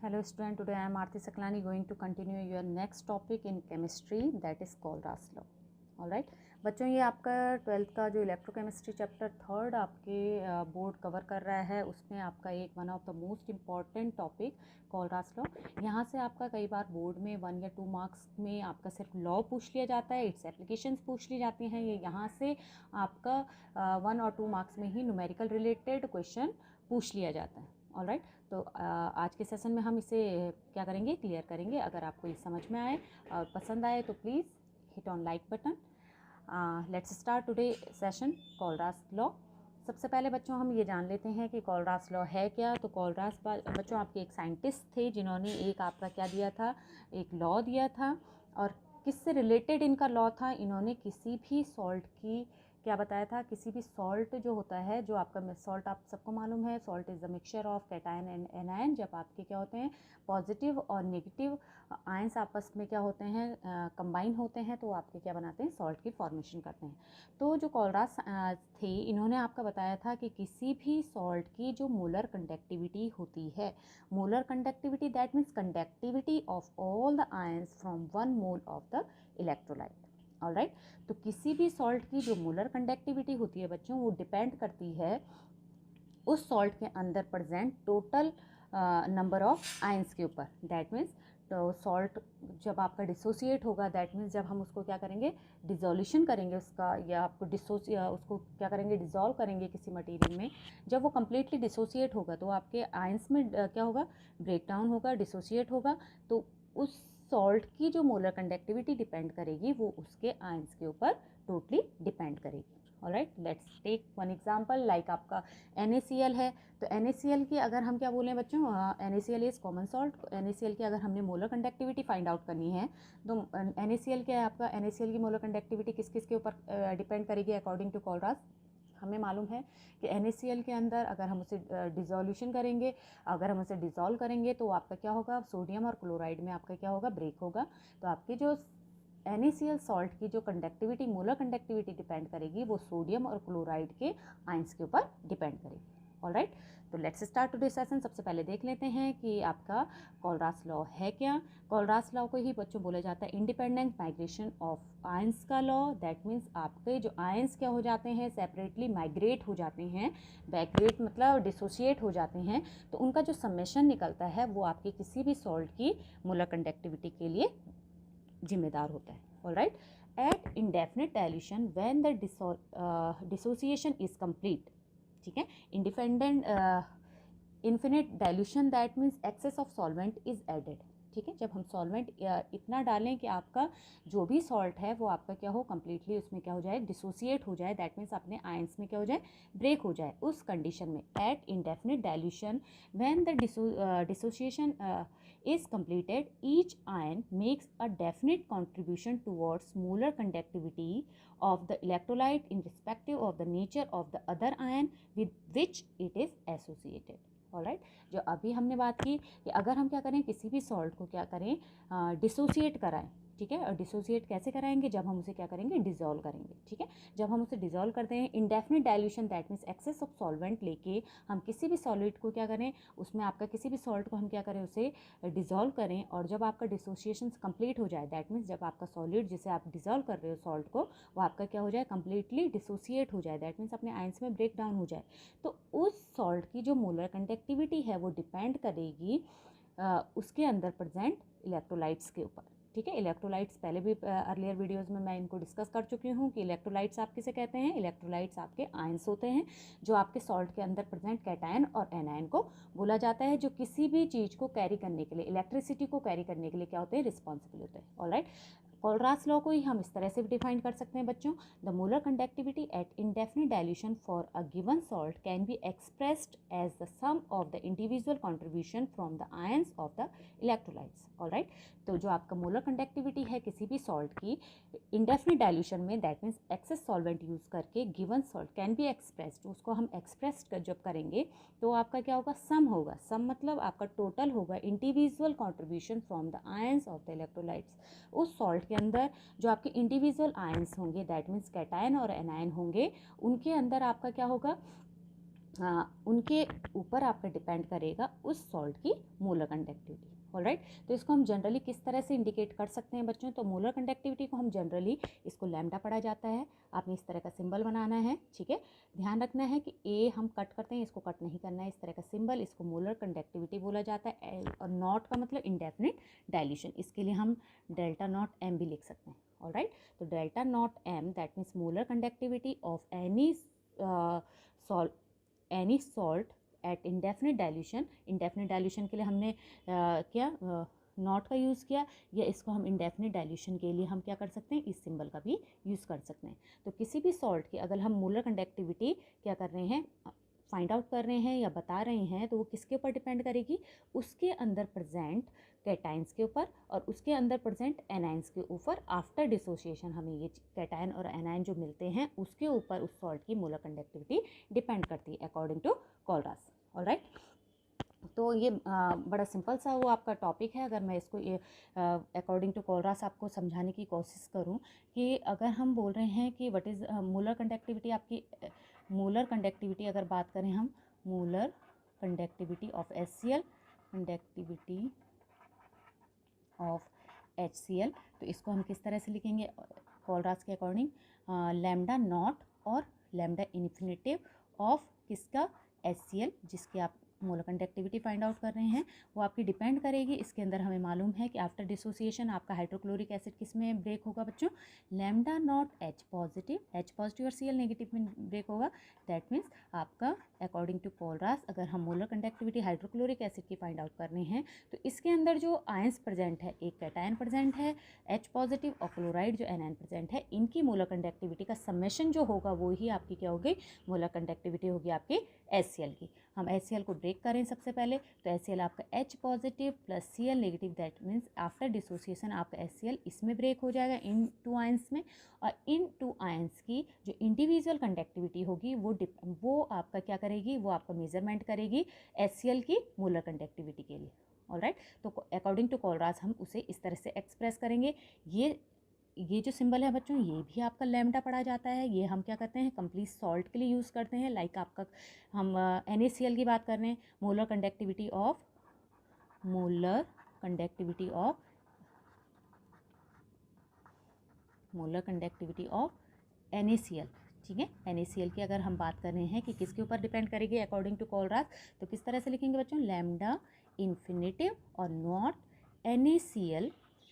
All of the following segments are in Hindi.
Hello student, today I am Aarti Saklani going to continue your next topic in chemistry, that is Colrat's law. Alright, बच्चों ये आपका 12th का जो इलेक्ट्रोकेमिस्ट्री चैप्टर 3 आपके बोर्ड कवर कर रहा है, उसमें आपका एक one of the most important topic Kohlrausch law. यहाँ से आपका कई बार बोर्ड में 1 या 2 मार्क्स में आपका सिर्फ लॉ पूछ लिया जाता है, इट्स एप्लीकेशंस पूछ ली जाती हैं। ये यहाँ से आपका 1 और 2 मार्क्स में ही न्यूमेरिकल रिलेटेड क्वेश्चन पूछ लिया जाता है। ऑलराइट, तो आज के सेशन में हम इसे क्या करेंगे, क्लियर करेंगे। अगर आपको ये समझ में आए और पसंद आए तो please hit on like button. Let's start today session Kohlrausch law. सबसे पहले बच्चों हम ये जान लेते हैं कि कॉलरास लॉ है क्या। तो कॉलरास बच्चों आपके एक साइंटिस्ट थे जिन्होंने एक आपका क्या दिया था, एक लॉ दिया था। और किससे रिलेटेड इनका लॉ था, इन्होंने किसी भी सॉल्ट की क्या बताया था, किसी भी सॉल्ट जो होता है, जो आपका सॉल्ट आप सबको मालूम है, salt is the mixture of cation and anion. जब आपके क्या होते हैं पॉजिटिव और नेगेटिव आयंस आपस में क्या होते हैं, कंबाइन होते हैं, तो आपके क्या बनाते हैं, सॉल्ट की फॉर्मेशन करते हैं। तो जो कॉलरास थे, इन्होंने आपका बताया था कि किसी भी सॉल्ट की जो मोलर कंडक्टिविटी होती है, molar conductivity that means conductivity of all the ions from 1 mole of the electrolyte. Alright, तो किसी भी सॉल्ट की जो मोलर कंडक्टिविटी होती है बच्चों, वो डिपेंड करती है उस सॉल्ट के अंदर present total number of ions के ऊपर। दैट मीन्स तो सॉल्ट जब आपका डिसोसिएट होगा, दैट मीन्स जब हम उसको क्या करेंगे, डिसोल्यूशन करेंगे उसका, या आपको उसको क्या करेंगे, डिसॉल्व करेंगे किसी मटेरियल में। जब वो कम्प्लीटली डिसोसिएट होगा तो आपके आयंस में क्या होगा, ब्रेक डाउन होगा, डिसोसिएट होगा। तो उस सॉल्ट की जो मोलर कंडक्टिविटी डिपेंड करेगी वो उसके आयंस के ऊपर टोटली डिपेंड करेगी। Alright, let's take one example like आपका NaCl है। तो NaCl की अगर हम क्या बोलें बच्चों, NaCl is common salt. NaCl की अगर हमने मोलर कंडक्टिविटी फाइंड आउट करनी है तो NaCl क्या है आपका, NaCl की मोलर कंडक्टिविटी किस किस के ऊपर डिपेंड करेगी अकॉर्डिंग टू कॉलरास। हमें मालूम है कि NaCl के अंदर अगर हम उसे डिसोल्यूशन करेंगे, अगर हम उसे डिसॉल्व करेंगे तो आपका क्या होगा, सोडियम और क्लोराइड में आपका क्या होगा, ब्रेक होगा। तो आपकी जो NaCl सॉल्ट की जो कंडक्टिविटी, मोलर कंडक्टिविटी डिपेंड करेगी, वो सोडियम और क्लोराइड के आयंस के ऊपर डिपेंड करेगी। ऑलराइट, तो लेट्स स्टार्ट टुडे सेशन। सबसे पहले देख लेते हैं कि आपका कॉलरास लॉ है क्या। कॉलरास लॉ को ही बच्चों बोला जाता है इंडिपेंडेंट माइग्रेशन ऑफ आयंस का लॉ। दैट मीन्स आपके जो आयंस क्या हो जाते हैं, सेपरेटली माइग्रेट हो जाते हैं। माइग्रेट मतलब डिसोसिएट हो जाते हैं, तो उनका जो समेशन निकलता है वो आपके किसी भी सॉल्ट की मोलर कंडक्टिविटी के लिए जिम्मेदार होता है। Alright, at indefinite dilution when the dissociation is complete. ठीक है, independent infinite dilution that means excess of solvent is added. ठीक है, जब हम सॉल्वेंट इतना डालें कि आपका जो भी सॉल्ट है वो आपका क्या हो, कम्प्लीटली उसमें क्या हो जाए, डिसोसिएट हो जाए। दैट मीन्स अपने आयंस में क्या हो जाए, ब्रेक हो जाए। उस कंडीशन में at indefinite dilution when the dissociation is completed, each ion makes a definite contribution towards molar conductivity of the electrolyte in respective of the nature of the other ion with which it is associated. Alright, जो अभी हमने बात की कि अगर हम क्या करें, किसी भी सॉल्ट को क्या करें, डिसोसिएट कराएं। ठीक है, और डिसोसिएट कैसे कराएंगे, जब हम उसे क्या करेंगे, डिसॉल्व करेंगे। ठीक है, जब हम उसे डिसॉल्व करते हैं, indefinite dilution that means excess of solvent लेके हम किसी भी सॉलिड को क्या करें, उसमें आपका किसी भी सॉल्ट को हम क्या करें, उसे डिसॉल्व करें। और जब आपका डिसोसिएशन कंप्लीट हो जाए, दैट मीन्स जब आपका सॉलिड जिसे आप डिसॉल्व कर रहे हो सॉल्ट को, वो आपका क्या हो जाए, कंप्लीटली डिसोसिएट हो जाए। दैट मीन्स अपने आयंस में ब्रेक डाउन हो जाए। तो उस सॉल्ट की जो मोलर कंडक्टिविटी है वो डिपेंड करेगी उसके अंदर प्रेजेंट इलेक्ट्रोलाइट्स के ऊपर। ठीक है, इलेक्ट्रोलाइट्स पहले भी अर्लियर वीडियोस में मैं इनको डिस्कस कर चुकी हूँ कि इलेक्ट्रोलाइट्स आप किसे कहते हैं। इलेक्ट्रोलाइट्स आपके आयंस होते हैं जो आपके सॉल्ट के अंदर प्रेजेंट कैटायन और एनायन को बोला जाता है, जो किसी भी चीज़ को कैरी करने के लिए, इलेक्ट्रिसिटी को कैरी करने के लिए क्या होते हैं, रिस्पॉन्सिबल होते हैं। ऑलराइट, कॉलरास लॉ को ही हम इस तरह से डिफाइन कर सकते हैं बच्चों। The molar conductivity at indefinite dilution for a given salt can be expressed as the sum of the individual contribution from the ions of the electrolytes. Alright, तो जो आपका मोलर कंडक्टिविटी है किसी भी सॉल्ट की इंडेफिनिट डाइल्यूशन में, that means excess solvent use करके given salt can be expressed, उसको हम एक्सप्रेस्ड जब करेंगे तो आपका क्या होगा, सम होगा। सम मतलब आपका टोटल होगा, individual contribution from the ions of the electrolytes. उस सॉल्ट के अंदर जो आपके इंडिविजुअल आयंस होंगे, दैट मीन्स कैटायन और एनायन होंगे, उनके अंदर आपका क्या होगा, उनके ऊपर आपका डिपेंड करेगा उस सॉल्ट की मोलर कंडक्टिविटी। ऑलराइट, तो इसको हम जनरली किस तरह से इंडिकेट कर सकते हैं बच्चों? तो मोलर कंडक्टिविटी को हम जनरली, इसको लैम्डा पढ़ा जाता है, आपने इस तरह का सिंबल बनाना है, ठीक है। ध्यान रखना है कि ए हम कट करते हैं, इसको कट नहीं करना है, इस तरह का सिंबल, इसको मोलर कंडक्टिविटी बोला जाता है। और नॉट का मतलब इंडेफिनिट डायल्यूशन, इसके लिए हम डेल्टा नॉट एम भी लिख सकते हैं। ऑलराइट, तो delta not M that means molar conductivity of any salt at indefinite dilution. Indefinite dilution के लिए हमने क्या नॉट का यूज़ किया, या इसको हम इंडेफिनिट डाइल्यूशन के लिए हम क्या कर सकते हैं, इस सिंबल का भी यूज़ कर सकते हैं। तो किसी भी सॉल्ट की अगर हम मोलर कंडक्टिविटी क्या कर रहे हैं, फाइंड आउट कर रहे हैं या बता रहे हैं, तो वो किसके ऊपर डिपेंड करेगी? उसके अंदर प्रेजेंट कैटाइंस के ऊपर और उसके अंदर प्रेजेंट एनाइंस के ऊपर। आफ्टर डिसोसिएशन हमें ये कैटाइन और एनाइन जो मिलते हैं उसके ऊपर उस सॉल्ट की मोलर कंडक्टिविटी डिपेंड करती है अकॉर्डिंग टू कोलरास। ऑलराइट, तो ये बड़ा सिंपल सा वो आपका टॉपिक है। अगर मैं इसको ये अकॉर्डिंग टू कोलरास आपको समझाने की कोशिश करूं कि अगर हम बोल रहे हैं कि व्हाट इज़ मोलर कंडक्टिविटी, आपकी मोलर कंडक्टिविटी अगर बात करें हम, molar conductivity of HCl, conductivity of HCl, तो इसको हम किस तरह से लिखेंगे कोलरास के अकॉर्डिंग? लैम्डा नॉट और लैम्डा इन्फिनिटिव ऑफ किसका? HCl, जिसकी आप मोलर कंडक्टिविटी फाइंड आउट कर रहे हैं, वो आपकी डिपेंड करेगी। इसके अंदर हमें मालूम है कि आफ्टर डिसोसिएशन आपका हाइड्रोक्लोरिक एसिड किस में ब्रेक होगा बच्चों? Lambda naught H positive, H positive और Cl नेगेटिव में ब्रेक होगा। दैट मीन्स आपका अकॉर्डिंग टू कोलरास अगर हम मोलर कंडक्टिविटी हाइड्रोक्लोरिक एसिड की फाइंड आउट कर रहे हैं, तो इसके अंदर जो आयंस प्रेजेंट है, एक कैटायन प्रेजेंट है H पॉजिटिव और क्लोराइड जो एनायन प्रेजेंट है, इनकी मोलर कंडक्टिविटी का समेशन जो होगा वो ही आपकी क्या होगी? मोलर कंडक्टिविटी होगी आपकी HCl की। हम HCl को ब्रेक करें सबसे पहले, तो HCl आपका H positive plus Cl negative, that means after dissociation आपका HCl इसमें ब्रेक हो जाएगा इन टू आयंस में, और इन टू आयंस की जो इंडिविजुअल कंडक्टिविटी होगी वो आपका क्या करेगी? वो आपका मेजरमेंट करेगी HCl की मोलर कंडक्टिविटी के लिए। ऑलराइट, तो अकॉर्डिंग टू कोलरास हम उसे इस तरह से एक्सप्रेस करेंगे। ये जो सिंबल है बच्चों, ये भी आपका लैम्डा पढ़ा जाता है। ये हम क्या करते हैं? कंप्लीट सॉल्ट के लिए यूज़ करते हैं। लाइक आपका हम NaCl की बात कर रहे हैं, molar conductivity of molar conductivity of NaCl, ठीक है। NaCl की अगर हम बात कर रहे हैं कि किसके ऊपर डिपेंड करेगी अकॉर्डिंग टू कोलरास, तो किस तरह से लिखेंगे बच्चों? लैम्डा इन्फिनिटिव और नॉट NaCl।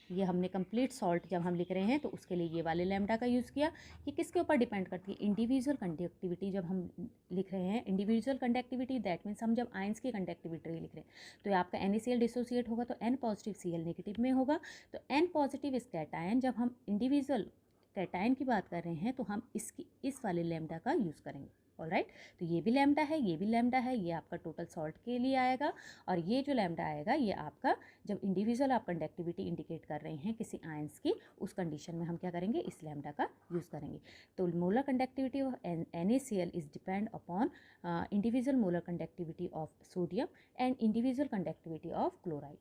ये हमने कंप्लीट सॉल्ट जब हम लिख रहे हैं तो उसके लिए ये वाले लैम्डा का यूज़ किया। कि किसके ऊपर डिपेंड करती है? इंडिविजुअल कंडक्टिविटी जब हम लिख रहे हैं, इंडिविजुअल कंडक्टिविटी दैट मीन्स हम जब आयंस की कंडक्टिविटी लिख रहे हैं, तो आपका NaCl डिसोसिएट होगा तो N पॉजिटिव Cl नेगेटिव में होगा। तो N पॉजिटिव इस कैटायन, जब हम इंडिविजुअल कैटायन की बात कर रहे हैं तो हम इस वाले लैम्डा का यूज़ करेंगे। ऑलराइट, तो ये भी लैम्डा है, ये भी लैम्डा है, ये आपका टोटल सॉल्ट के लिए आएगा। और ये जो लैम्डा आएगा ये आपका जब इंडिविजुअल आप कंडक्टिविटी इंडिकेट कर रहे हैं किसी आयंस की, उस कंडीशन में हम क्या करेंगे? इस लैम्डा का यूज़ करेंगे। तो molar conductivity of NaCl is depend upon individual molar conductivity of sodium and individual conductivity of chloride.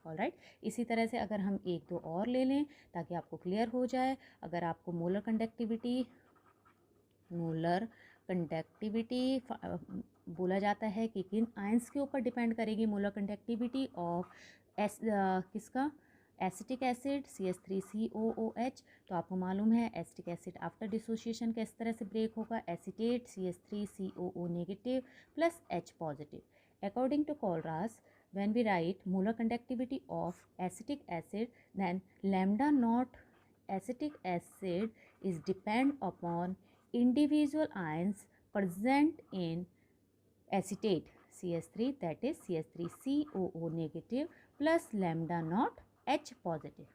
Alright, इसी तरह से अगर हम एक दो और ले लें ताकि आपको क्लियर हो जाए। अगर आपको मोलर कंडक्टिविटी बोला जाता है कि किन आयंस के ऊपर डिपेंड करेगी मोलर कंडक्टिविटी ऑफ किसका? Acetic acid CH3COOH। तो आपको मालूम है एसिटिक एसिड आफ्टर डिसोसिएशन किस तरह से ब्रेक होगा? Acetate CH3COO negative plus H positive. According to Kohlrausch, when we write molar conductivity of acetic acid, then lambda naught acetic acid is depend upon individual ions present in acetate CH3, that is CH3COO negative plus lambda naught H positive.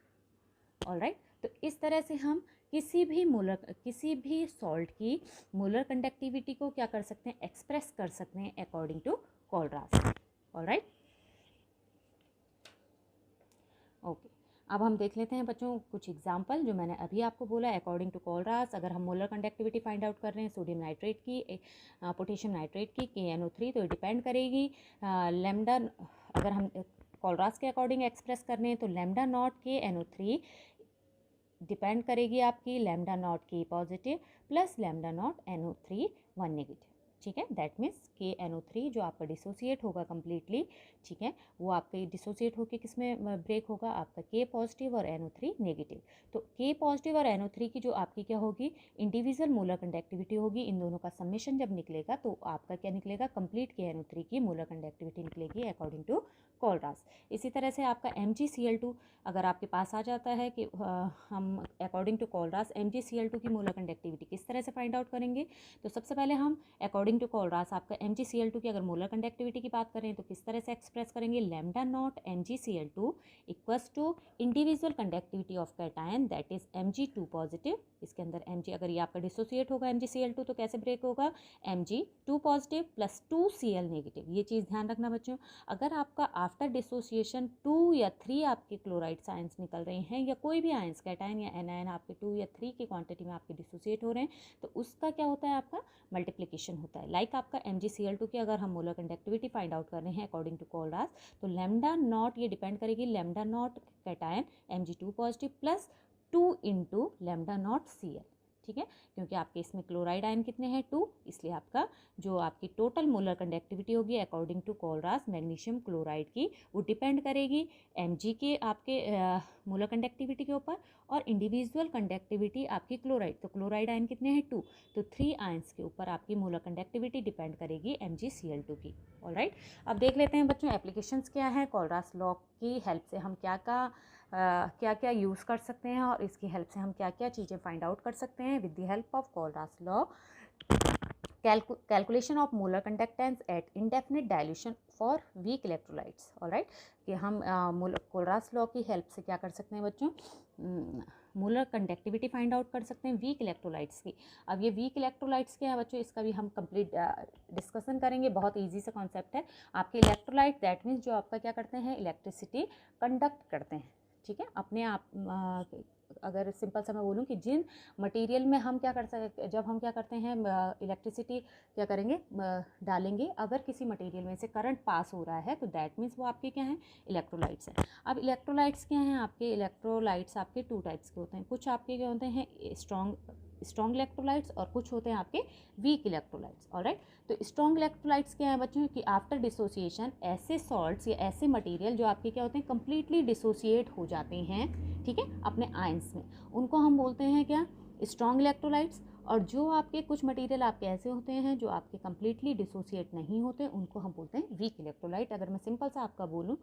Alright, तो इस तरह से हम किसी भी सॉल्ट की मोलर कंडक्टिविटी को क्या कर सकते हैं? एक्सप्रेस कर सकते हैं अकॉर्डिंग टू कोलरास। ऑलराइट, ओके, अब हम देख लेते हैं बच्चों कुछ एग्जांपल जो मैंने अभी आपको बोला अकॉर्डिंग टू कोलरास। अगर हम मोलर कंडक्टिविटी फाइंड आउट कर रहे हैं सोडियम नाइट्रेट की, पोटेशियम नाइट्रेट की, KNO3, तो डिपेंड करेगी लैम्डा। अगर हम कोलरास के अकॉर्डिंग एक्सप्रेस कर रहे हैं तो लैम्डा नॉट KNO3 डिपेंड करेगी आपकी lambda naught K positive plus lambda naught NO3 1 negative. ठीक है। दैट मीन्स KNO3 जो आपका डिसोसिएट होगा कम्प्लीटली, ठीक है, वो आपके डिसोसिएट होकर किस में ब्रेक होगा, आपका K पॉजिटिव और NO3 नेगेटिव। तो K पॉजिटिव और NO3 की जो आपकी क्या होगी, इंडिविजुअल मोलर कंडक्टिविटी होगी। इन दोनों का समेशन जब निकलेगा तो आपका क्या निकलेगा, कंप्लीट KNO3 की मोलर कंडक्टिविटी निकलेगी अकॉर्डिंग टू कोलरास। इसी तरह से आपका MgCl2 अगर आपके पास आ जाता है कि हम अकॉर्डिंग टू कोलरास MgCl2 की मोलर कंडक्टिविटी किस तरह से फाइंड आउट करेंगे, तो सबसे पहले हम अकॉर्डिंग टू कोलरास आपका MgCl2 की अगर मोलर कंडक्टिविटी की बात करें तो किस तरह से एक्सप्रेस करेंगे, lambda not MgCl2 equals to individual conductivity of cation that is Mg2 positive. इसके अंदर Mg अगर ये आपका डिसोसिएट होगा MgCl2 तो कैसे ब्रेक होगा, Mg2 positive plus 2Cl negative. ये चीज़ ध्यान रखना बच्चों। अगर आपका आफ्टर डिसोसिएशन 2 या 3 आपके क्लोराइड आयंस निकल रहे हैं या कोई भी आयंस कैटायन या एनायन आपके 2 या 3 की क्वांटिटी में आपके डिसोसिएट हो रहे हैं तो उसका क्या होता है, आपका मल्टीप्लिकेशन होता है। लाइक आपका MgCl2 की अगर हम मोलर कंडक्टिविटी फाइंड आउट कर रहे हैं अकॉर्डिंग टू कोलरास तो लैम्डा नॉट ये डिपेंड करेगी lambda naught cation Mg2 positive plus 2 into lambda naught Cl, ठीक है, क्योंकि आपके इसमें क्लोराइड आयन कितने हैं 2, इसलिए आपका जो आपकी टोटल मोलर कंडक्टिविटी होगी अकॉर्डिंग टू कोलरास मैग्नीशियम क्लोराइड की वो डिपेंड करेगी Mg के आपके मोलर कंडक्टिविटी के ऊपर और इंडिविजुअल कंडक्टिविटी आपकी क्लोराइड, तो क्लोराइड आयन कितने हैं 2, तो 3 आयंस के ऊपर आपकी मोलर कंडक्टिविटी डिपेंड करेगी MgCl2 की। ऑलराइट, अब देख लेते हैं बच्चों एप्लीकेशंस क्या है, कोलरास लॉ की हेल्प से हम क्या क्या यूज़ कर सकते हैं और इसकी हेल्प से हम क्या क्या चीज़ें फाइंड आउट कर सकते हैं with the help of Kohlrausch law. Calculation of molar conductance at indefinite dilution for weak electrolytes. Alright, कि हम कोलरास लॉ की हेल्प से क्या कर सकते हैं बच्चों, मोलर कंडक्टिविटी फाइंड आउट कर सकते हैं वीक इलेक्ट्रोलाइट्स की। अब ये वीक इलेक्ट्रोलाइट्स क्या है बच्चों, इसका भी हम कंप्लीट डिस्कशन करेंगे। बहुत इजी सा कॉन्सेप्ट है। आपके इलेक्ट्रोलाइट दैट मीन्स जो आपका क्या करते हैं, इलेक्ट्रिसिटी कंडक्ट करते हैं, ठीक है, अपने आप। अगर सिंपल सा मैं बोलूँ कि जिन मटेरियल में हम क्या कर सकते, जब हम क्या करते हैं इलेक्ट्रिसिटी क्या करेंगे डालेंगे, अगर किसी मटेरियल में से करंट पास हो रहा है तो दैट मीन्स वो आपके क्या हैं, इलेक्ट्रोलाइट्स हैं। अब इलेक्ट्रोलाइट्स क्या हैं, आपके इलेक्ट्रोलाइट्स आपके 2 टाइप्स के होते हैं। कुछ आपके क्या होते हैं स्ट्रॉन्ग इलेक्ट्रोलाइट्स और कुछ होते हैं आपके वीक इलेक्ट्रोलाइट्स। ऑलराइट, तो स्ट्रॉन्ग इलेक्ट्रोलाइट्स क्या है बच्चों कि आफ्टर डिसोसिएशन ऐसे सॉल्ट्स या ऐसे मटेरियल जो आपके क्या होते हैं, कंप्लीटली डिसोसिएट हो जाते हैं, ठीक है, अपने आयंस में, उनको हम बोलते हैं क्या, स्ट्रॉन्ग इलेक्ट्रोलाइट्स। और जो आपके कुछ मटेरियल आपके ऐसे होते हैं जो आपके कंप्लीटली डिसोसिएट नहीं होते, उनको हम बोलते हैं वीक इलेक्ट्रोलाइट। अगर मैं सिंपल सा आपका बोलूँ,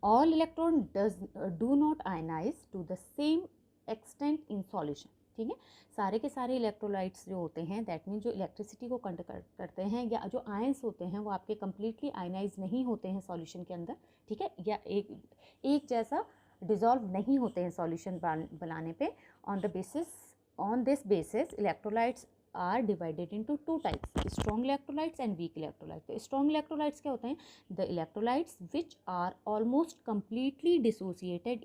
all electron do not ionise to the same extent in solution, ठीक है, सारे के सारे इलेक्ट्रोलाइट्स जो होते हैं दैट मीन जो इलेक्ट्रिसिटी को कंडक्ट करते हैं या जो आयंस होते हैं वो आपके कंप्लीटली आयनाइज नहीं होते हैं सॉल्यूशन के अंदर, ठीक है, या एक जैसा डिसॉल्व नहीं होते हैं सॉल्यूशन बनाने पे। On this basis electrolytes are divided into 2 types, strong electrolytes and weak electrolytes. तो स्ट्रॉन्ग इलेक्ट्रोलाइट्स क्या होते हैं, the electrolytes which are almost completely dissociated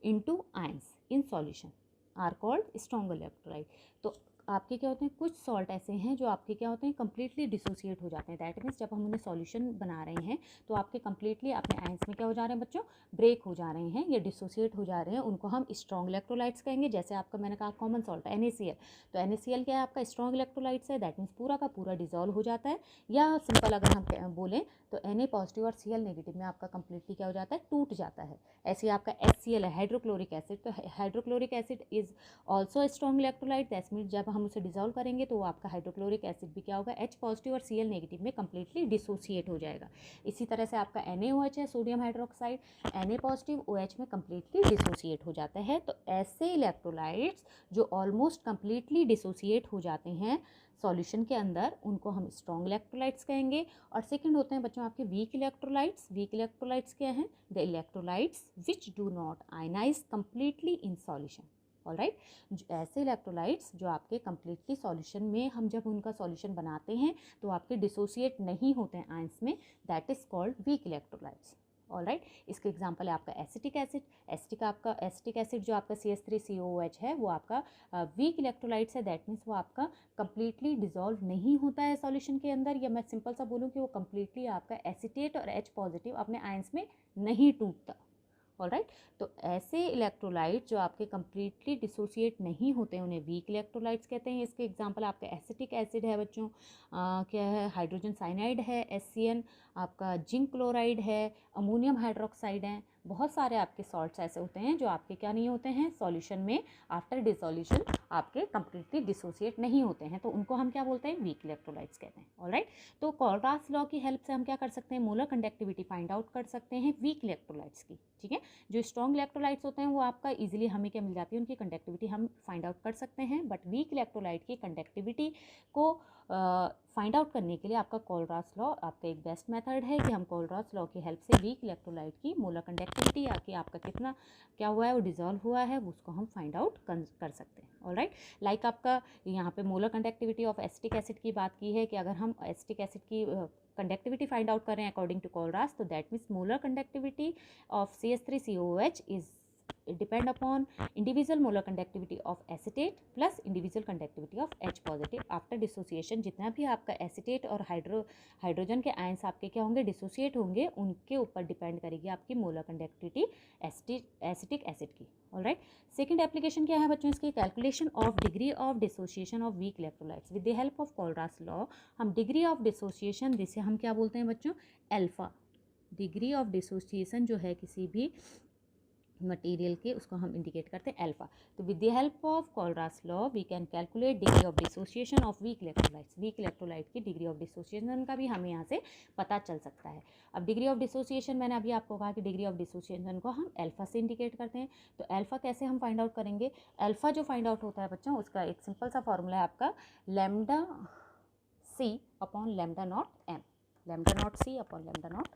into ions in solution are called strong electrolyte. तो आपके क्या होते हैं, कुछ सॉल्ट ऐसे हैं जो आपके क्या होते हैं, कंप्लीटली डिसोसिएट हो जाते हैं। दैट मीन्स जब हम उन्हें सॉल्यूशन बना रहे हैं तो आपके कंप्लीटली अपने आयंस में क्या हो जा रहे हैं बच्चों, ब्रेक हो जा रहे हैं या डिसोसिएट हो जा रहे हैं, उनको हम स्ट्रॉन्ग इलेक्ट्रोलाइट्स कहेंगे। जैसे आपका मैंने कहा कॉमन सॉल्ट NaCl, तो NaCl क्या है आपका स्ट्रॉन्ग इलेक्ट्रोलाइट्स है, दैट मीन्स पूरा का पूरा डिजॉल्व हो जाता है। या सिंपल अगर हम बोलें तो Na पॉजिटिव और Cl नेगेटिव में आपका कंप्लीटली क्या हो जाता है, टूट जाता है। ऐसे आपका HCl है, हाइड्रोक्लोरिक एसिड, तो hydrochloric acid is also strong electrolyte, that means जब हम उसे डिजॉल्व करेंगे तो आपका हाइड्रोक्लोरिक एसिड भी क्या होगा, H पॉजिटिव और Cl नेगेटिव में कंप्लीटली डिसोसिएट हो जाएगा। इसी तरह से आपका NaOH है, sodium hydroxide, Na positive OH में कंप्लीटली डिसोसिएट हो जाता है। तो ऐसे इलेक्ट्रोलाइट्स जो ऑलमोस्ट कंप्लीटली डिसोसिएट हो जाते हैं सॉल्यूशन के अंदर, उनको हम स्ट्रॉन्ग इलेक्ट्रोलाइट्स कहेंगे। और सेकंड होते हैं बच्चों आपके वीक इलेक्ट्रोलाइट्स। वीक इलेक्ट्रोलाइट्स क्या हैं, the electrolytes which do not ionise completely in solution. Alright, ऐसे इलेक्ट्रोलाइट्स जो आपके कंप्लीटली सॉल्यूशन में, हम जब उनका सॉल्यूशन बनाते हैं तो आपके डिसोसिएट नहीं होते हैं आयंस में, that is called week electrolytes. Alright, इसके एग्जांपल है आपका एसिटिक एसिड। एसिटिक एसिड जो आपका CH3COOH है वो आपका वीक इलेक्ट्रोलाइट्स है, दैट मीन्स वो आपका कंप्लीटली डिसॉल्व नहीं होता है सॉल्यूशन के अंदर। या मैं सिंपल सा बोलूँ कि वो कंप्लीटली आपका एसिटेट और H पॉजिटिव अपने आयंस में नहीं टूटता। ऑलराइट। तो ऐसे इलेक्ट्रोलाइट जो आपके कंप्लीटली डिसोसिएट नहीं होते हैं उन्हें वीक इलेक्ट्रोलाइट्स कहते हैं। इसके एग्जांपल आपका एसिटिक एसिड है बच्चों, क्या है, हाइड्रोजन साइनाइड है HCN, आपका जिंक क्लोराइड है, अमोनियम हाइड्रोक्साइड है। बहुत सारे आपके सॉल्ट्स ऐसे होते हैं जो आपके क्या नहीं होते हैं, सॉल्यूशन में आफ्टर डिसोल्यूशन आपके कंप्लीटली डिसोसिएट नहीं होते हैं, तो उनको हम क्या बोलते हैं, वीक इलेक्ट्रोलाइट्स कहते हैं। ऑलराइट। तो कोलरास लॉ की हेल्प से हम क्या कर सकते हैं, मोलर कंडक्टिविटी फाइंड आउट कर सकते हैं वीक इलेक्ट्रोलाइट्स की। ठीक है, जो स्ट्रॉन्ग इलेक्ट्रोलाइट्स होते हैं वो आपका इजीली हमें क्या मिल जाती है, उनकी कंडक्टिविटी हम फाइंड आउट कर सकते हैं। बट वीक इलेक्ट्रोलाइट की कंडक्टिविटी को फाइंड आउट करने के लिए आपका कोलरास लॉ आपका एक बेस्ट मेथड है कि हम कोलरास लॉ की हेल्प से वीक इलेक्ट्रोलाइट की मोलर कंडक्टिविटी या कि आपका कितना क्या हुआ है, वो डिजॉल्व हुआ है, उसको हम फाइंड आउट कर सकते हैं। ऑलराइट। लाइक आपका यहाँ पे molar conductivity of acetic acid की बात की है कि अगर हम एसिटिक एसिड की कंडक्टिविटी फाइंड आउट करें अकॉर्डिंग टू कोलरास, तो that means molar conductivity of CH3COOH is depend upon individual molar conductivity of acetate plus individual conductivity of H positive after dissociation। जितना भी आपका एसिटेट और हाइड्रोजन के आयंस आपके क्या होंगे, डिसोसिएट होंगे, उनके ऊपर डिपेंड करेगी आपकी मोलर कंडक्टिविटी एसिटिक एसिड की। ऑलराइट। सेकंड एप्लीकेशन क्या है बच्चों इसकी, calculation of degree of dissociation of weak electrolytes with the help of Kohlrausch law. हम डिग्री ऑफ डिसोसिएशन जिसे हम क्या बोलते हैं बच्चों, अल्फा, डिग्री ऑफ डिसोसिएशन जो है किसी भी मटेरियल के, उसको हम इंडिकेट करते हैं अल्फा। तो with the help of Kohlrausch law we can calculate degree of dissociation of weak electrolytes. Weak electrolyte की डिग्री ऑफ डिसोसिएशन का भी हमें यहाँ से पता चल सकता है। अब डिग्री ऑफ डिसोसिएशन मैंने अभी आपको कहा कि डिग्री ऑफ डिसोसिएशन को हम अल्फा से इंडिकेट करते हैं। तो अल्फा कैसे हम फाइंड आउट करेंगे, अल्फा जो फाइंड आउट होता है बच्चों उसका एक सिंपल सा फॉर्मूला है आपका lambda C upon lambda not M, lambda not C upon lambda not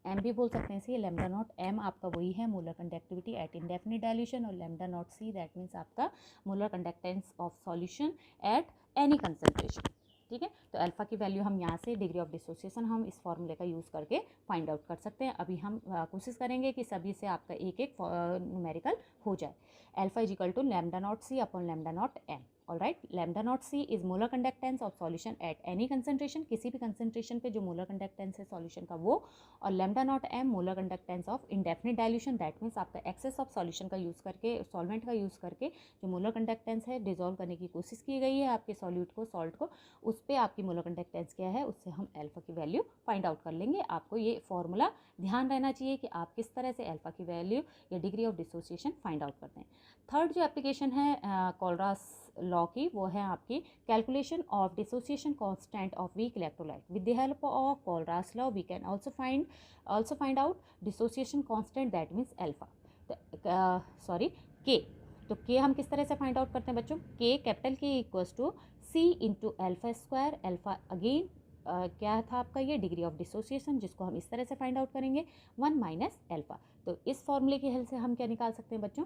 M भी बोल सकते हैं इसे। लैम्डा नॉट M आपका वही है molar conductivity at indefinite dilution, और lambda not C that means आपका molar conductance of solution at any concentration. ठीक है, तो अल्फा की वैल्यू हम यहाँ से डिग्री ऑफ डिसोसिएशन हम इस फॉर्मूले का यूज़ करके फाइंड आउट कर सकते हैं। अभी हम कोशिश करेंगे कि सभी से आपका एक एक न्यूमेरिकल हो जाए। Alpha is equal to lambda not C upon lambda not M। Alright. Lambda not C is molar conductance of solution at any concentration, किसी भी कंसंट्रेशन पे जो मोलर कंडक्टेंस है सॉल्यूशन का वो, और lambda not M molar conductance of indefinite dilution that means आपका एक्सेस ऑफ सॉल्यूशन का यूज़ करके, सॉल्वेंट का यूज़ करके जो मोलर कंडक्टेंस है डिजोल्व करने की कोशिश की गई है आपके सॉल्यूट को, सॉल्ट को, उस पर आपकी मोलर कंडक्टेंस क्या है, उससे हम अल्फा की वैल्यू फाइंड आउट कर लेंगे। आपको ये फॉर्मूला ध्यान रहना चाहिए कि आप किस तरह से अल्फा की वैल्यू या degree of dissociation find out करते हैं। थर्ड जो एप्लीकेशन है कोलरास लॉ की वो है आपकी calculation of dissociation constant of weak electrolyte. With the help of Kohlrausch law we can also find out dissociation constant that means alpha, K. तो के हम किस तरह से फाइंड आउट करते हैं बच्चों, K capital K equals to C into alpha square, alpha again क्या था आपका ये डिग्री ऑफ डिसोसिएशन, जिसको हम इस तरह से फाइंड आउट करेंगे 1 माइनस अल्फा। तो इस फॉर्मूले की हेल्प से हम क्या निकाल सकते हैं बच्चों,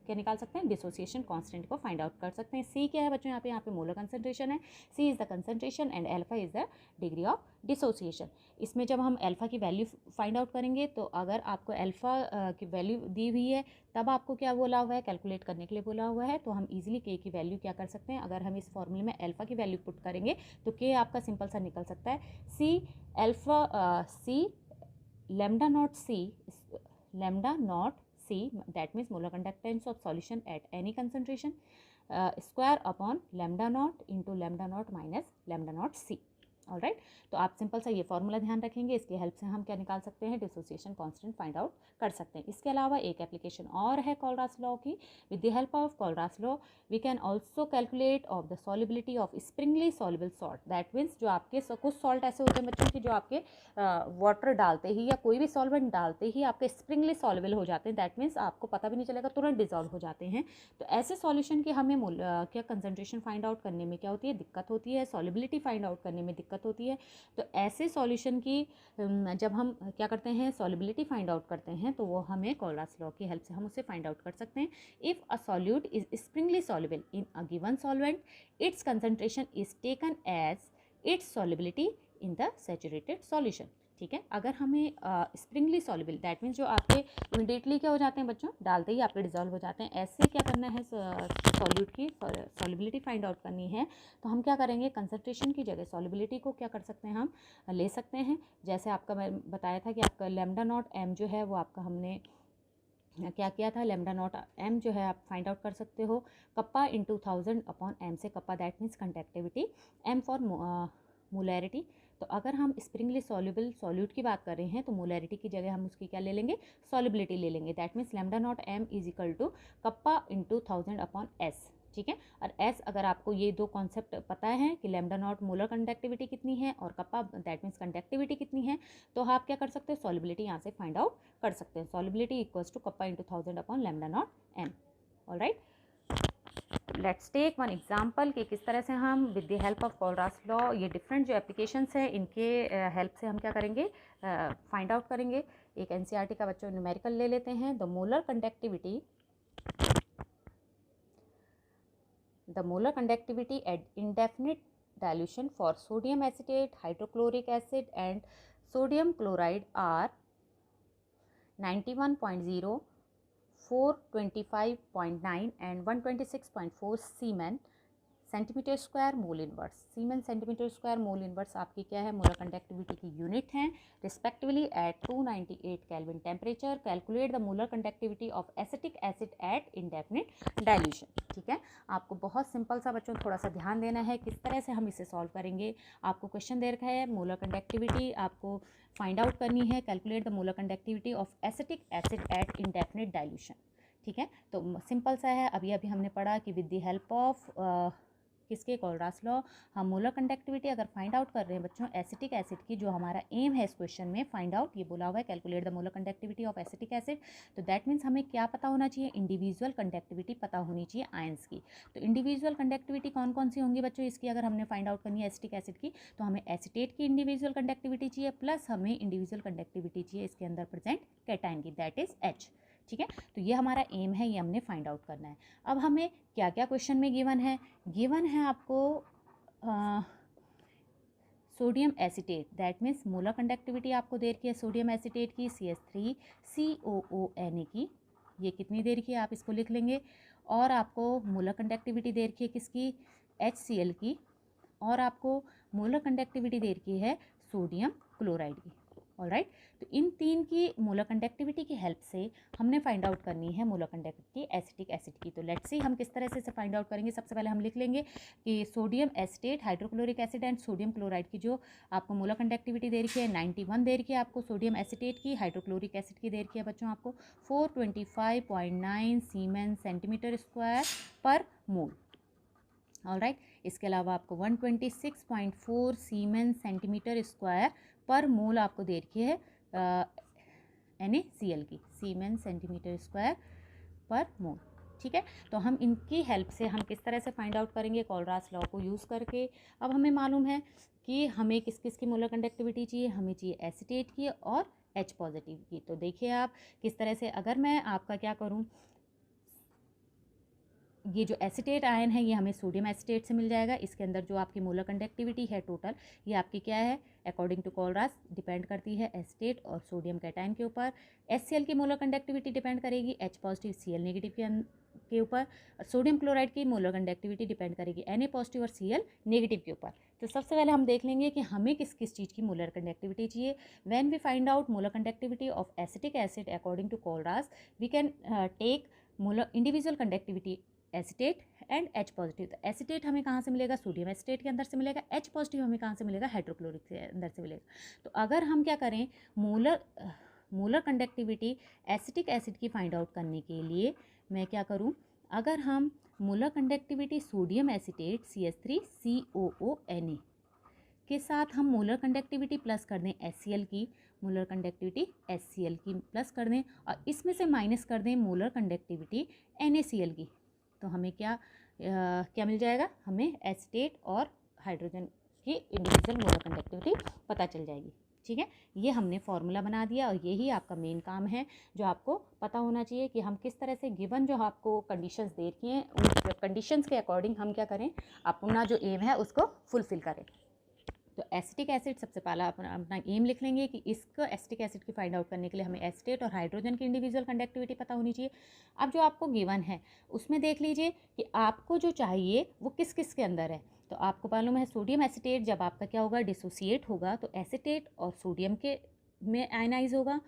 क्या निकाल सकते हैं, डिसोसिएशन कांस्टेंट को फाइंड आउट कर सकते हैं। C क्या है बच्चों, यहाँ पे मोलर कंसंट्रेशन है, C is the concentration and alpha is the degree of dissociation. इसमें जब हम अल्फा की वैल्यू फाइंड आउट करेंगे तो अगर आपको अल्फा की वैल्यू दी हुई है तब आपको क्या बोला हुआ है, कैलकुलेट करने के लिए बोला हुआ है, तो हम इजीली के की वैल्यू क्या कर सकते हैं, अगर हम इस फॉर्मूले में अल्फा की वैल्यू पुट करेंगे तो के आपका सिंपल सा निकल सकता है C lambda not C that means molar conductance of solution at any concentration square upon lambda naught into lambda naught minus lambda naught C। Alright. तो आप सिंपल सा ये फॉर्मूला ध्यान रखेंगे, इसकी हेल्प से हम क्या निकाल सकते हैं, डिसोसिएशन कांस्टेंट फाइंड आउट कर सकते हैं। इसके अलावा एक एप्लीकेशन और है कोलरास लॉ की। With the help of Kohlrausch law we can also calculate of the solubility of sparingly soluble salt that means जो आपके कुछ सॉल्ट ऐसे होते हैं बच्चों की जो आपके वाटर डालते ही या कोई भी सॉल्वेंट डालते ही आपके स्प्रिंगली सॉल्युबल हो जाते हैं, दैट मीन्स आपको पता भी नहीं चलेगा, तुरंत डिजॉल्व हो जाते हैं। तो ऐसे सॉल्यूशन की हमें क्या कंसंट्रेशन फाइंड आउट करने में क्या होती है, दिक्कत होती है, सॉल्युबिलिटी फाइंड आउट करने में दिक्कत होती है। तो ऐसे सॉल्यूशन की जब हम क्या करते हैं, सॉल्युबिलिटी फाइंड आउट करते हैं, तो वो हमें कोलरास लॉ की हेल्प से हम उसे फाइंड आउट कर सकते हैं। If a solute is sparingly soluble in a given solvent, its concentration is taken as its solubility in the saturated solution. ठीक है, अगर हमें स्प्रिंगली सॉल्युबल दैट मीन्स जो आपके इमीडिएटली क्या हो जाते हैं बच्चों, डालते ही आपके डिजॉल्व हो जाते हैं, ऐसे क्या करना है सॉल्यूट की सॉल्युबिलिटी फाइंड आउट करनी है, तो हम क्या करेंगे, कंसंट्रेशन की जगह सॉल्युबिलिटी को क्या कर सकते हैं, हम ले सकते हैं। जैसे आपका मैं बताया था कि आपका लैम्डा नॉट एम जो है वो आपका हमने क्या किया था, लैम्डा नॉट एम जो है आप फाइंड आउट कर सकते हो कप्पा इंटू 1000 अपॉन एम से, kappa that means conductivity, M for molarity. तो अगर हम स्प्रिंगली सॉल्युबल सॉल्यूट की बात कर रहे हैं तो मोलैरिटी की जगह हम उसकी क्या ले लेंगे, सॉल्युबिलिटी ले लेंगे, that means lambda not M is equal to kappa into 1000 upon S. ठीक है, और एस अगर आपको ये दो कॉन्सेप्ट पता है कि लैम्डा नॉट मोलर कंडक्टिविटी कितनी है और कप्पा दैट मीन्स कंडक्टिविटी कितनी है, तो आप क्या कर सकते हो, सॉल्युबिलिटी यहाँ से फाइंड आउट कर सकते हैं। Solubility equals to kappa into 1000 upon lambda not M. Alright, let's take one example कि किस तरह से हम with the help of Kohlrausch law ये डिफरेंट जो एप्लीकेशंस हैं इनके हेल्प से हम क्या करेंगे, फाइंड आउट करेंगे। एक एनसीईआरटी का बच्चों न्यूमेरिकल ले लेते हैं। The molar conductivity at indefinite dilution for sodium acetate, hydrochloric acid and sodium chloride are 91.0, 425.9 and 126.4 siemens centimetre square mole inverse. Siemens centimetre square mole inverse आपकी क्या है, मोलर कंडक्टिविटी की यूनिट है, respectively at 298 kelvin temperature. Calculate the molar conductivity of acetic acid at indefinite dilution. ठीक है, आपको बहुत सिंपल सा बच्चों थोड़ा सा ध्यान देना है किस तरह से हम इसे सॉल्व करेंगे। आपको क्वेश्चन दे रखा है, मोलर कंडक्टिविटी आपको फाइंड आउट करनी है, calculate the molar conductivity of acetic acid at indefinite dilution. ठीक है, तो सिंपल सा है, अभी हमने पढ़ा कि विद द हेल्प ऑफ किसके, कोलरास लॉ, हम मोलर कंडक्टिविटी अगर फाइंड आउट कर रहे हैं बच्चों एसिटिक एसिड की, जो हमारा एम है इस क्वेश्चन में फाइंड आउट, ये बोला हुआ है calculate the molar conductivity of acetic acid, तो दैट मीन्स हमें क्या पता होना चाहिए, इंडिविजुअल कंडक्टिविटी पता होनी चाहिए आयंस की। तो इंडिविजुअल कंडक्टिविटी कौन कौन सी होंगी बच्चों इसकी, अगर हमने फाइंड आउट करनी है एसिटिक एसिड की, तो हमें एसिटेट की इंडिविजुअल कंडक्टिविटी चाहिए, प्लस हमें इंडिविजुअल कंडक्टिविटी चाहिए इसके अंदर प्रेजेंट कैटायन की, दैट इज एच। ठीक है, तो ये हमारा एम है, ये हमने फाइंड आउट करना है। अब हमें क्या क्या क्वेश्चन में गिवन है आपको sodium acetate, that means molar conductivity आपको दे रखी है सोडियम एसिटेट की CH3COONA की, ये कितनी दे रखी है आप इसको लिख लेंगे। और आपको मोलर कंडक्टिविटी दे रखी है किसकी, HCl की, और आपको मोलर कंडक्टिविटी दे रखी है सोडियम क्लोराइड की। ऑलराइट, तो इन तीन की मोलर कंडक्टिविटी की हेल्प से हमने फाइंड आउट करनी है मोलर कंडक्टिविटी एसिटिक एसिड की। तो लेट्स सी हम किस तरह से फाइंड आउट करेंगे। सबसे पहले हम लिख लेंगे कि sodium acetate, hydrochloric acid and sodium chloride की जो आपको मोलर कंडक्टिविटी दे रखी है 91 दे रखी है आपको सोडियम एसिटेट की, हाइड्रोक्लोरिक एसिड की दे रखी है बच्चों आपको 425.9 सीमेन सेंटीमीटर स्क्वायर पर मोल। ऑलराइट, इसके अलावा आपको 126.4 सीमेन सेंटीमीटर स्क्वायर पर मोल आपको दे रखी है NaCl की, सीमेन सेंटीमीटर स्क्वायर पर मोल। ठीक है, तो हम इनकी हेल्प से हम किस तरह से फाइंड आउट करेंगे, कोलरास लॉ को यूज़ करके। अब हमें मालूम है कि हमें किस किस की मोलर कंडक्टिविटी चाहिए, हमें चाहिए एसिटेट की और H पॉजिटिव की। तो देखिए आप किस तरह से, अगर मैं आपका क्या करूँ, ये जो एसिटेट आयन है ये हमें सोडियम एसिटेट से मिल जाएगा। इसके अंदर जो आपकी मोलर कंडक्टिविटी है टोटल, ये आपकी क्या है, अकॉर्डिंग टू कोलरास डिपेंड करती है एसिटेट और सोडियम कैटायन के ऊपर। HCl की मोलर कंडक्टिविटी डिपेंड करेगी H पॉजिटिव Cl नेगेटिव के ऊपर, और सोडियम क्लोराइड की मोलर कंडक्टिविटी डिपेंड करेगी Na पॉजिटिव और Cl नेगेटिव के ऊपर। तो सबसे पहले हम देख लेंगे कि हमें किस किस चीज़ की मोलर कंडक्टिविटी चाहिए। When we find out molar conductivity of acetic acid according to Kohlrausch, we can take molar individual conductivity acetate and H positive. तो एसिटेट हमें कहाँ से मिलेगा, सोडियम एसिटेट के अंदर से मिलेगा। H पॉजिटिव हमें कहाँ से मिलेगा, हाइड्रोक्लोरिक के अंदर से मिलेगा। तो अगर हम क्या करें, मोलर कंडक्टिविटी एसिटिक एसिड की फाइंड आउट करने के लिए मैं क्या करूँ, अगर हम molar conductivity sodium acetate CH3COONA के साथ हम मोलर कंडक्टिविटी प्लस कर दें HCl की, मोलर कंडक्टिविटी HCl की प्लस कर दें, और इसमें से माइनस कर दें मोलर कंडक्टिविटी NaCl की, तो हमें क्या मिल जाएगा, हमें एसिटेट और हाइड्रोजन की इंडिविजुअल मोलर कंडक्टिविटी पता चल जाएगी। ठीक है, ये हमने फॉर्मूला बना दिया और यही आपका मेन काम है जो आपको पता होना चाहिए कि हम किस तरह से गिवन जो आपको कंडीशंस दे रखी हैं उन कंडीशंस के अकॉर्डिंग हम क्या करें, अपना जो एम है उसको फुलफिल करें। तो एसिटिक एसिड सबसे पहला अपना एम लिख लेंगे कि इसका एसिटिक एसिड की फाइंड आउट करने के लिए हमें एसिटेट और हाइड्रोजन की इंडिविजुअल कंडक्टिविटी पता होनी चाहिए। अब जो आपको गिवन है उसमें देख लीजिए कि आपको जो चाहिए वो किस किस के अंदर है। तो आपको मालूम है सोडियम एसिटेट जब आपका क्या होगा, डिसोसिएट होगा, तो एसिटेट और सोडियम के में आयनाइज होगा।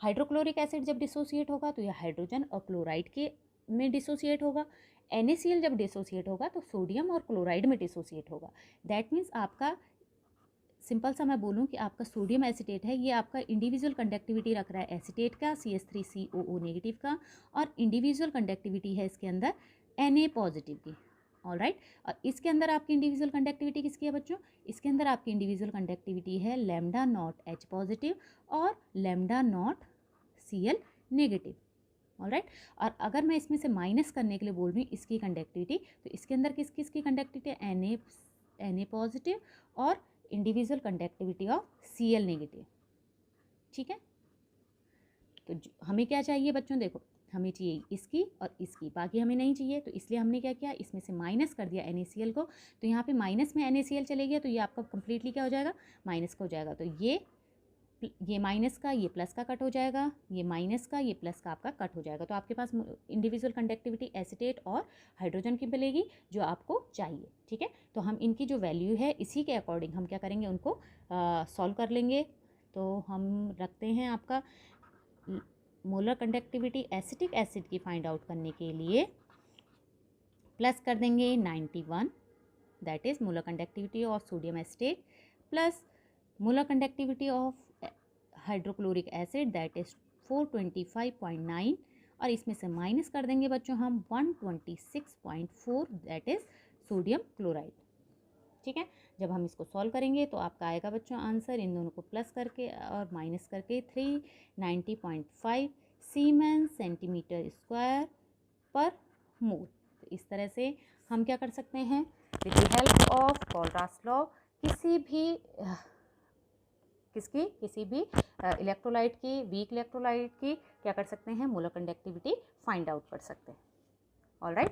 हाइड्रोक्लोरिक एसिड जब डिसोसिएट होगा तो यह हाइड्रोजन और क्लोराइड के में डिसोसिएट होगा। NaCl जब डिसोसिएट होगा तो सोडियम और क्लोराइड में डिसोसिएट होगा। दैट मीन्स आपका सिंपल सा मैं बोलूँ कि आपका सोडियम एसिटेट है, ये आपका इंडिविजुअल कंडक्टिविटी रख रहा है एसिटेट का CH3COO नेगेटिव का, और इंडिविजुअल कंडक्टिविटी है इसके अंदर Na पॉजिटिव की। ऑलराइट, और इसके अंदर आपकी इंडिविजुअल कंडक्टिविटी किसकी है बच्चों? इसके अंदर आपकी इंडिविजुअल कंडक्टिविटी है लैम्डा नॉट H पॉजिटिव और lambda not Cl negative. Alright, और अगर मैं इसमें से माइनस करने के लिए बोल रही हूँ इसकी कंडक्टिविटी, तो इसके अंदर किस किस की कंडक्टिविटी है? Na पॉजिटिव और individual conductivity of Cl negative. ठीक है, तो हमें क्या चाहिए बच्चों? देखो, हमें चाहिए इसकी और इसकी, बाकी हमें नहीं चाहिए, तो इसलिए हमने क्या किया, इसमें से माइनस कर दिया NaCl को। तो यहाँ पे माइनस में NaCl चले गया तो ये आपका कंप्लीटली क्या हो जाएगा, माइनस का हो जाएगा। तो ये माइनस का ये प्लस का कट हो जाएगा, ये माइनस का ये प्लस का आपका कट हो जाएगा। तो आपके पास इंडिविजुअल कंडक्टिविटी एसिटेट और हाइड्रोजन की मिलेगी जो आपको चाहिए। ठीक है, तो हम इनकी जो वैल्यू है इसी के अकॉर्डिंग हम क्या करेंगे, उनको सॉल्व कर लेंगे। तो हम रखते हैं आपका मोलर कंडक्टिविटी एसिटिक एसिड की फाइंड आउट करने के लिए प्लस कर देंगे 91, that is molar conductivity of sodium acetate, plus molar conductivity of hydrochloric acid that is 425.9, और इसमें से माइनस कर देंगे बच्चों हम 126.4 दैट इज सोडियम क्लोराइड। ठीक है, जब हम इसको सॉल्व करेंगे तो आपका आएगा बच्चों आंसर, इन दोनों को प्लस करके और माइनस करके 390.5 सीमेंस सेंटीमीटर स्क्वायर पर मोल। तो इस तरह से हम क्या कर सकते हैं, with the help of Kohlrausch law किसी भी इलेक्ट्रोलाइट की, वीक इलेक्ट्रोलाइट की क्या कर सकते हैं, मोलर कंडक्टिविटी फाइंड आउट कर सकते हैं। ऑलराइट,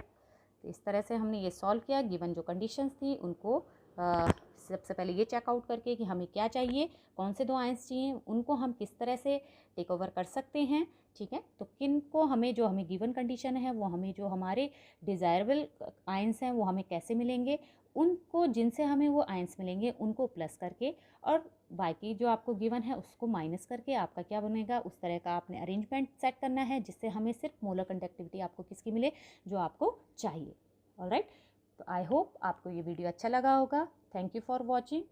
तो इस तरह से हमने ये सॉल्व किया। गिवन जो कंडीशंस थी उनको सबसे पहले ये चेकआउट करके कि हमें क्या चाहिए, कौन से दो आयंस चाहिए, उनको हम किस तरह से टेक ओवर कर सकते हैं। ठीक है, तो किन को हमें जो हमें गिवन कंडीशन है वो हमें जो हमारे डिज़ायरेबल आयंस हैं वो हमें कैसे मिलेंगे, उनको जिनसे हमें वो आयंस मिलेंगे उनको प्लस करके, और बाकी जो आपको गिवन है उसको माइनस करके आपका क्या बनेगा, उस तरह का आपने अरेंजमेंट सेट करना है जिससे हमें सिर्फ मोलर कंडक्टिविटी आपको किसकी मिले, जो आपको चाहिए। ऑलराइट, तो आई होप आपको ये वीडियो अच्छा लगा होगा। Thank you for watching.